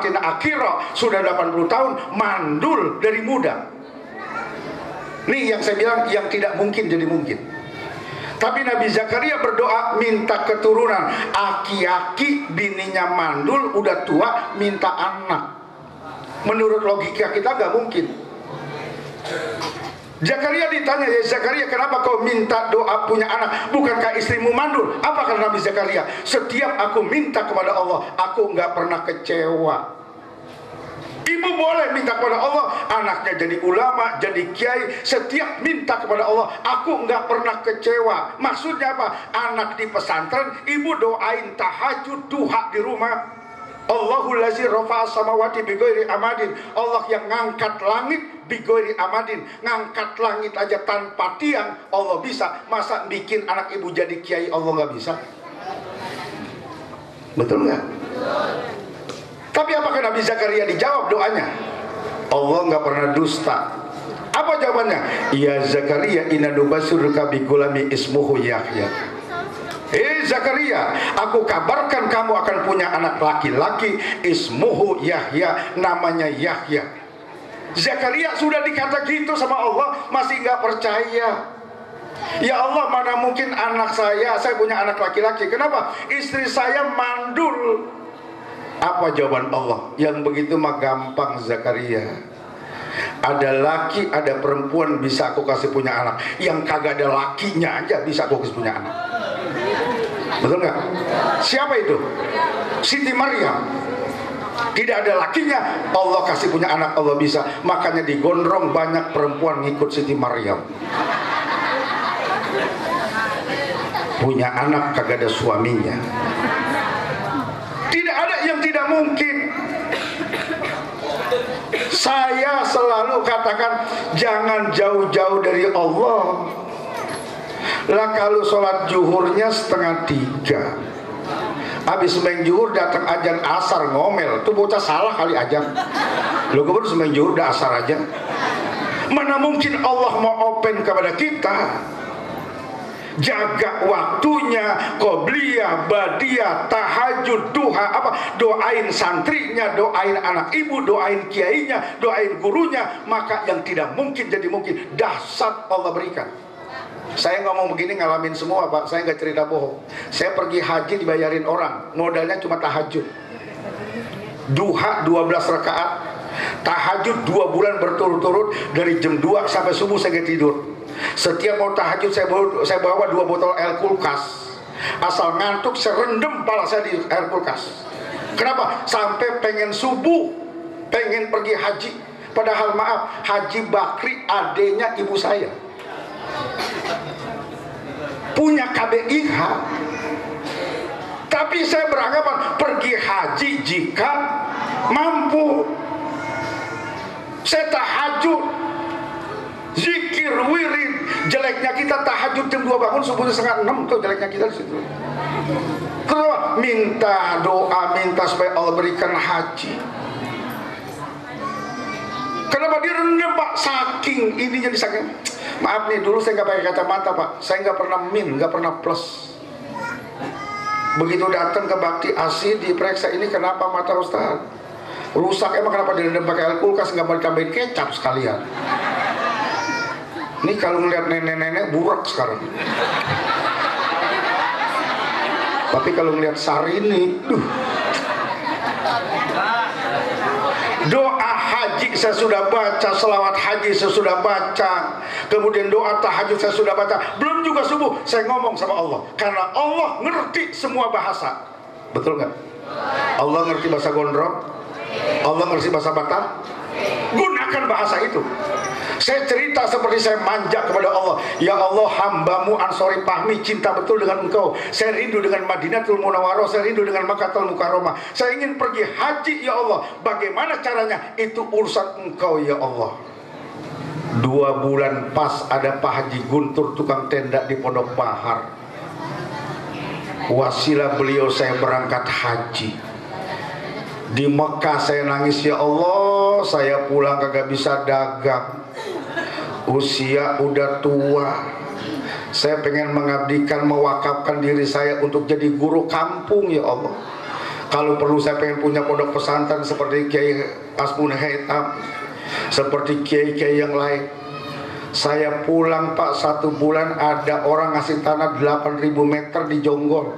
akhirah sudah 80 tahun, mandul dari muda. Nih yang saya bilang, yang tidak mungkin jadi mungkin. Tapi Nabi Zakaria berdoa minta keturunan. Aki-aki bininya mandul, udah tua, minta anak. Menurut logika kita gak mungkin. Zakaria ditanya, ya Zakaria, kenapa kau minta doa punya anak? Bukankah istrimu mandul? Apa kata Nabi Zakaria? Setiap aku minta kepada Allah, aku nggak pernah kecewa. Ibu boleh minta kepada Allah, anaknya jadi ulama, jadi kiai, setiap minta kepada Allah, aku nggak pernah kecewa. Maksudnya apa? Anak di pesantren, ibu doain tahajud, duha di rumah. Allahul lazi rafa'a samawati bighairi amadin. Allah yang ngangkat langit bighairi amadin. Ngangkat langit aja tanpa tiang Allah bisa. Masa bikin anak ibu jadi kiai Allah nggak bisa? Betul nggak? Tapi apakah Nabi Zakaria dijawab doanya? Allah nggak pernah dusta. Apa jawabannya? Ya Zakaria, inna nubasyiruka bigulami ismuhu Yahya. Zakaria, aku kabarkan kamu akan punya anak laki-laki, ismuhu Yahya, namanya Yahya. Zakaria sudah dikata gitu sama Allah, masih nggak percaya. Ya Allah, mana mungkin anak saya punya anak laki-laki. Kenapa? Istri saya mandul. Apa jawaban Allah? Yang begitu mah gampang Zakaria. Ada laki, ada perempuan bisa aku kasih punya anak. Yang kagak ada lakinya aja bisa aku kasih punya anak. Betul nggak? Siapa itu? Siti Maryam. Tidak ada lakinya, Allah kasih punya anak, Allah bisa. Makanya digondrong banyak perempuan ngikut Siti Maryam. Punya anak kagak ada suaminya. Tidak ada yang tidak mungkin. Saya selalu katakan, jangan jauh-jauh dari Allah. Lah kalau sholat zuhurnya 2:30, habis sembahyang zuhur datang ajan asar ngomel, tuh bocah salah kali ajan. Lo gue baru sembahyang zuhur udah asar aja. Mana mungkin Allah mau open kepada kita? Jaga waktunya, qobliyah, badiyah, tahajud, duha, apa? Doain santrinya, doain anak ibu, doain kiainya, doain gurunya. Maka yang tidak mungkin jadi mungkin. Dahsyat Allah berikan. Saya ngomong begini ngalamin semua Pak, saya nggak cerita bohong. Saya pergi haji dibayarin orang, modalnya cuma tahajud. Duha 12 rakaat, tahajud 2 bulan berturut-turut, dari jam 2 sampai subuh saya nggak tidur. Setiap mau tahajud saya bawa 2 botol air kulkas. Asal ngantuk saya rendem kepala saya di air kulkas. Kenapa? Sampai pengen subuh, pengen pergi haji. Padahal maaf, Haji Bakri adenya ibu saya, punya KBIH. Tapi saya beranggapan pergi haji jika mampu. Saya tahajud, zikir, wirid. Jeleknya kita tahajud jam 2 bangun, subuhnya 5:30. Tuh jeleknya kita di situ. Kenapa? Minta doa, minta supaya Allah berikan haji. Kenapa direndam Pak? Saking ininya saking. Maaf nih, dulu saya nggak pakai kacamata Pak. Saya nggak pernah min, nggak pernah plus. Begitu datang ke Bakti Asi, diperiksa, ini kenapa mata Ustaz? Rusak. Emang kenapa direndam pakai air kulkas, nggak mau ditambahin kecap sekalian? Ini kalau ngeliat nenek-nenek burak sekarang. Tapi kalau ngeliat Sarini, doa haji saya sudah baca, selawat haji saya sudah baca, kemudian doa tahajud saya sudah baca. Belum juga subuh saya ngomong sama Allah, karena Allah ngerti semua bahasa. Betul nggak? Allah ngerti bahasa Gondrong, Allah ngerti bahasa Batak. Gunakan bahasa itu. Saya cerita seperti saya manja kepada Allah. Ya Allah, hambamu Ansori Pahmi cinta betul dengan engkau. Saya rindu dengan Madinatul Munawwaroh, saya rindu dengan Makkahul Mukarramah. Saya ingin pergi haji ya Allah. Bagaimana caranya? Itu urusan engkau ya Allah. 2 bulan pas ada Pak Haji Guntur, tukang tenda di Pondok Bahar. Wasilah beliau saya berangkat haji. Di Mekah saya nangis, ya Allah, saya pulang kagak bisa dagang. Usia udah tua. Saya pengen mengabdikan, mewakafkan diri saya untuk jadi guru kampung ya Allah. Kalau perlu saya pengen punya pondok pesantren seperti Kiai Asmun Haitam, seperti kiai-kiai yang lain. Saya pulang Pak, 1 bulan ada orang ngasih tanah 8.000 meter di Jonggol.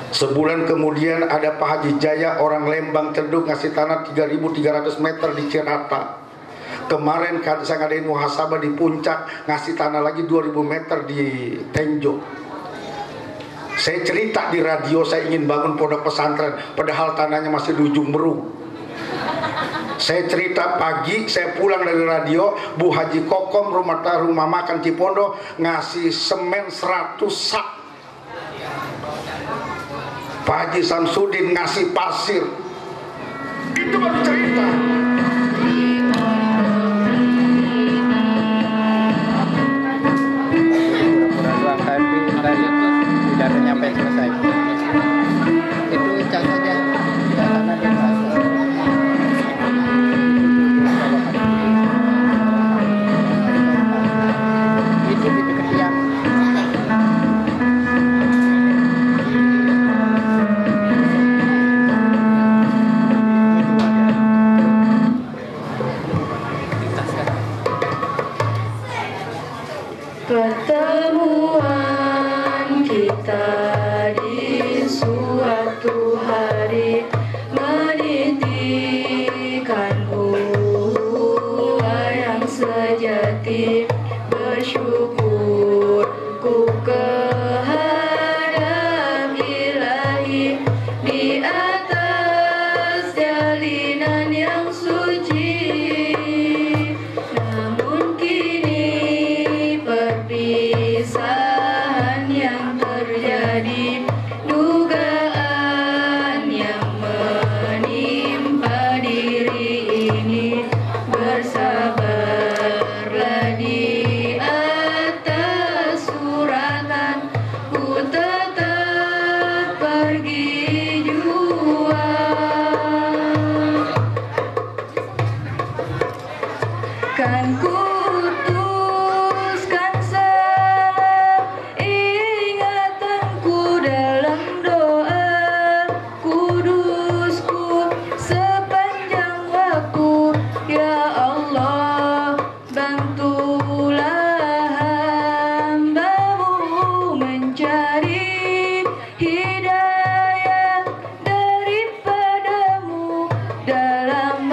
Sebulan kemudian ada Pak Haji Jaya orang Lembang Cenduk ngasih tanah 3.300 meter di Cirata. Kemarin kan saya ngadain muhasabah di Puncak, ngasih tanah lagi 2.000 meter di Tenjo. Saya cerita di radio saya ingin bangun pondok pesantren, padahal tanahnya masih di ujung Merung. Saya cerita pagi, saya pulang dari radio, Bu Haji Kokom rumah makan Cipondo ngasih semen 100 sak. Pak Haji Samsudin ngasih pasir. Itu baru cerita. Tidak nyampe selesai. Itu contohnya karena dia itu ketiak. Pertemuan kita di suatu hari menitikan buah yang sejati, bersyukur ku kehadap Ilahi di atas jalinan yang suci. Namun kini perpisahan yang terjadi, dugaan yang menimpa diri ini, bersabarlah di atas suratan, ku tetap pergi juang. Kan ku utuskan salam ingatanku dalam doa, kudusku sepanjang waktu. Ya Allah, bantulah hamba-Mu mencari hidayah daripada-Mu dalam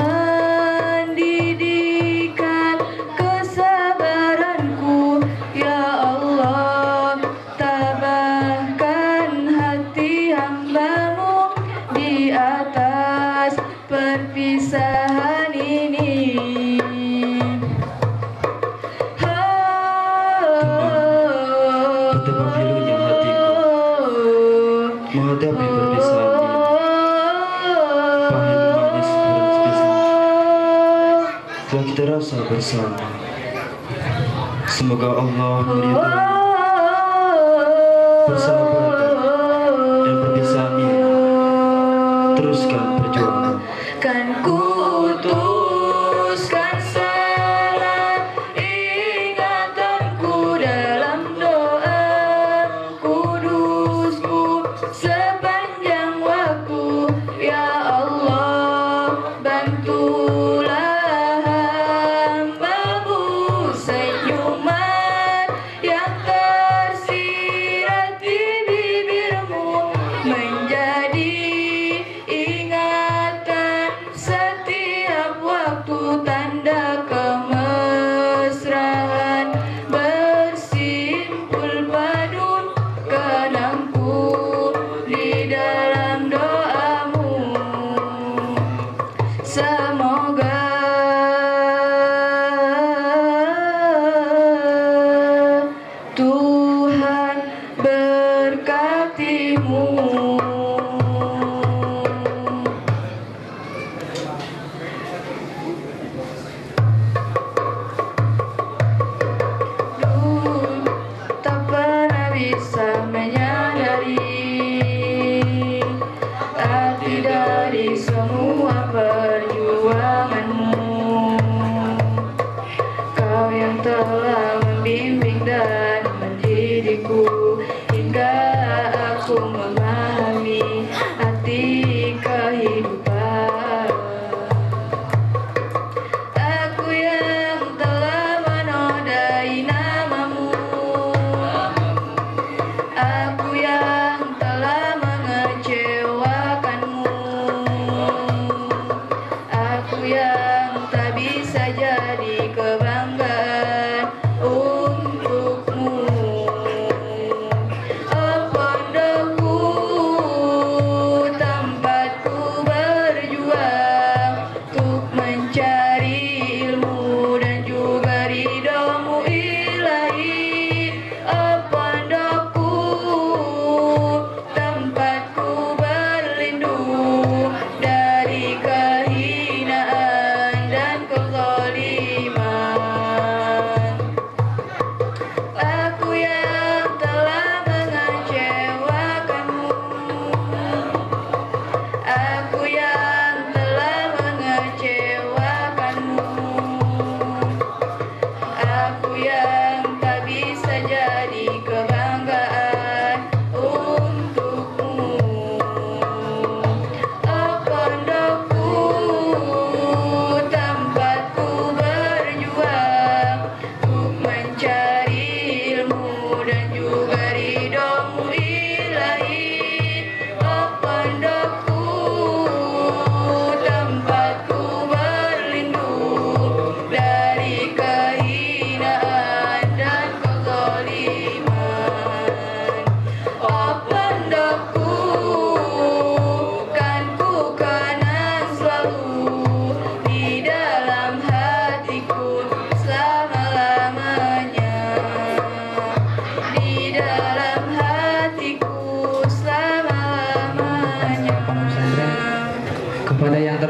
mendidikan kesabaranku. Ya Allah, tabahkan hati hamba-Mu di atas perpisahan ini. Betapa pilunya hatiku menghadapi perpisahan ini. Pahit manis harus bisa telah kita rasa bersama. Semoga Allah meridhai persahabatan dan perpisahan ini. Teruskan perjuangan. Kan ku utuskan salam ingatanku dalam doa, kudusku sepanjang waktu. Ya Allah, bantulah hamba-Mu, senyuman yang tersirat di bibir-Mu menjadi ingatan setiap waktu, tanda kemesraan bersimpul padu kenangku di dalam doa-Mu. Semoga Tuhan berkati-Mu. Tak pernah bisa menyadari arti dari semua perjuanganmu. Kau yang telah membimbing dan mendidikku hingga aku memahami arti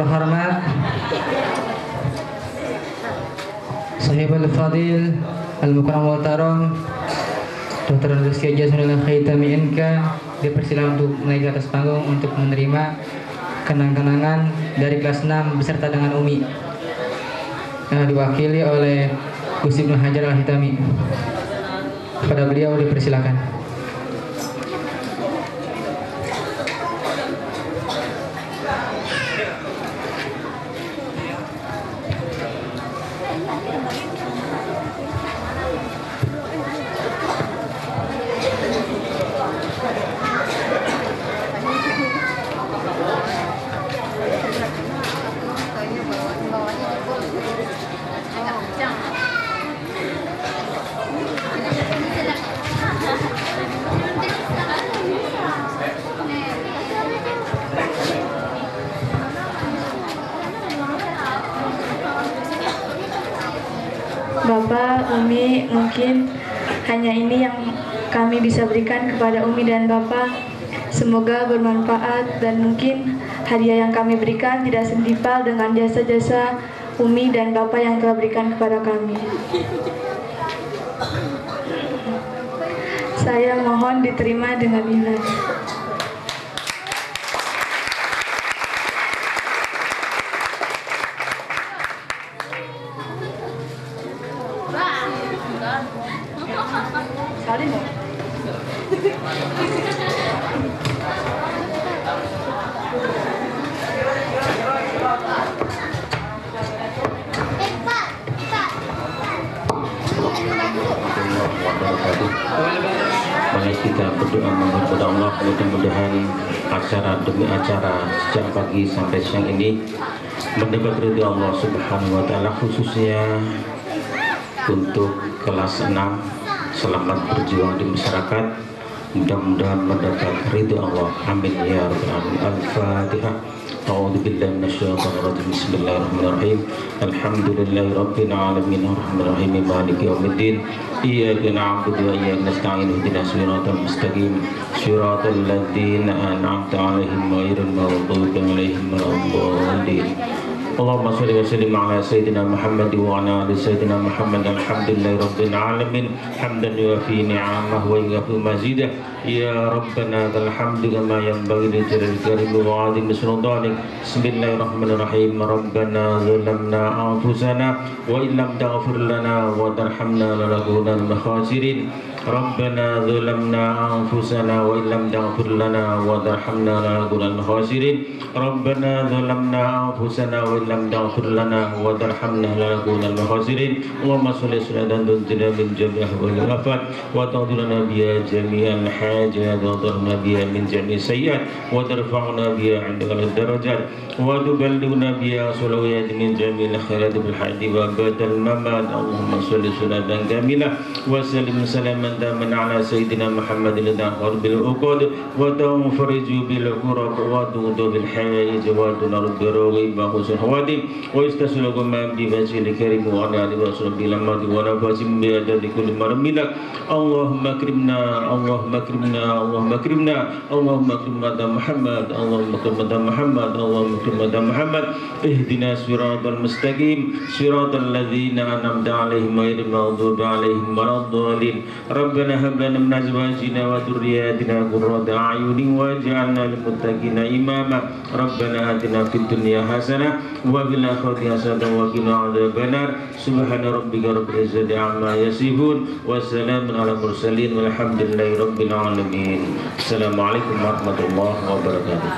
terhormat Sahibul Fadil Al-Mukram wal Taram Dr. Rizky Jasunul Khaitami NK dipersilakan untuk naik ke atas panggung untuk menerima kenang-kenangan dari kelas 6 beserta dengan Umi yang diwakili oleh Gus Ibnu Hajar Al-Hitami. Kepada beliau dipersilakan. Bapak, Umi, mungkin hanya ini yang kami bisa berikan kepada Umi dan Bapak. Semoga bermanfaat dan mungkin hadiah yang kami berikan tidak setimpal dengan jasa-jasa Umi dan Bapak yang telah berikan kepada kami. Saya mohon diterima dengan ikhlas. Mari kita berdoa memohon kepada Allah, mudah-mudahan acara demi acara sejak pagi sampai siang ini mendapat ridho Allah Subhanahu wa taala, khususnya untuk kelas 6 selamat berjuang di masyarakat, mudah-mudahan mendapat ridho Allah. Amin ya rabbal alamin. Al-Fatihah. A'udzu billahi minasyaitonir rajim. Bismillahirrahmanirrahim. Alhamdulillahi rabbil alamin arrahmanir rahim maliki yaumiddin. Iyyaka na'budu wa iyyaka nasta'in ihdinas siratal mustaqim siratal ladzina an'amta 'alaihim ghairil maghdubi 'alaihim waladdallin. Allahumma shalli wa sallim ala sayyidina Muhammad wa ala ali sayyidina Muhammad. Alhamdulillahi rabbil alamin hamdan yuwafi ni'amahu wa yukafi mazidah. Ya Rabbana dzal hamdi kama yanbaghi li jalali karim wa 'azimi sultanik. Bismillahirrahmanirrahim. Rabbana zalamna anfusana wa illam taghfir lana wa tarhamna lanakunanna minal khasirin. Rabbana zalamna anfusana wa illam taghfir lana wa tarhamna lanakunanna minal khasirin. Rabbana zalamna anfusana wa illam taghfir lana wa tarhamna lanakunanna minal khasirin. Allahumma shalli salatan tunjina min jami'i ahwalil afat wa taqdilana biha jami'al hajat wa tarhamna biha min jami'i sayyi'at wa tarfa'una biha 'indaka darajat wa tuballighuna biha salawat min jami'il khairat bil hayati wa ba'dal mamat. Allahumma shalli salatan kamilah wa sallim salaman taman ala sayyidina Muhammadin al-dahar bil uqad wa tanfariju bil qurab wa tudu bil hayy wa tunar bi rawi wa husul hawadim wa istaslukum bi wajhil karim wa ala alihi wa sahbihi lamadi wa nafasim bi adadi kulli marminak. Allahumma akrimna Allahumma akrimna Allahumma akrimna Allahumma akrimna Muhammad Allahumma akrimna Muhammad Allahumma akrimna Muhammad. Ihdina siratal mustaqim siratal ladzina an'amta 'alaihim ghairil maghdubi 'alaihim waladdallin. Rabbana hab lana min azwajina wa dhurriyyatina qurrata a'yunin waj'alna lil muttaqina imama. Rabbana atina fid dunya hasanah wa fil akhirati hasanah wa qina adzabannar. Subhana rabbika rabbil izzati amma yasifun wa salamun ala mursalin walhamdulillahi rabbil alamin. Assalamualaikum warahmatullahi wabarakatuh.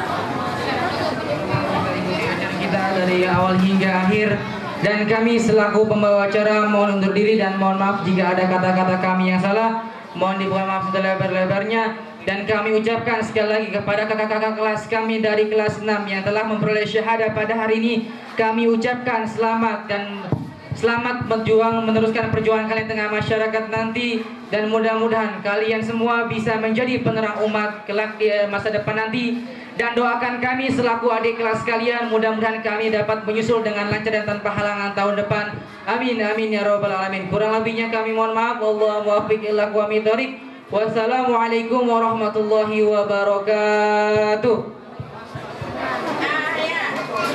Kita dari awal hingga akhir, dan kami selaku pembawa acara mohon undur diri dan mohon maaf jika ada kata-kata kami yang salah. Mohon dibuat maaf selebar-lebarnya. Dan kami ucapkan sekali lagi kepada kakak-kakak kelas kami dari kelas 6 yang telah memperoleh syahadah pada hari ini, kami ucapkan selamat dan selamat berjuang meneruskan perjuangan kalian tengah masyarakat nanti, dan mudah-mudahan kalian semua bisa menjadi penerang umat kelak di masa depan nanti. Dan doakan kami selaku adik kelas kalian, mudah-mudahan kami dapat menyusul dengan lancar dan tanpa halangan tahun depan. Amin amin ya rabbal alamin. Kurang lebihnya kami mohon maaf. Wallahu muwaffiq ila aqwamit thoriq. Wassalamualaikum warahmatullahi wabarakatuh.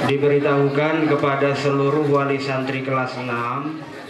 Diberitahukan kepada seluruh wali santri kelas 6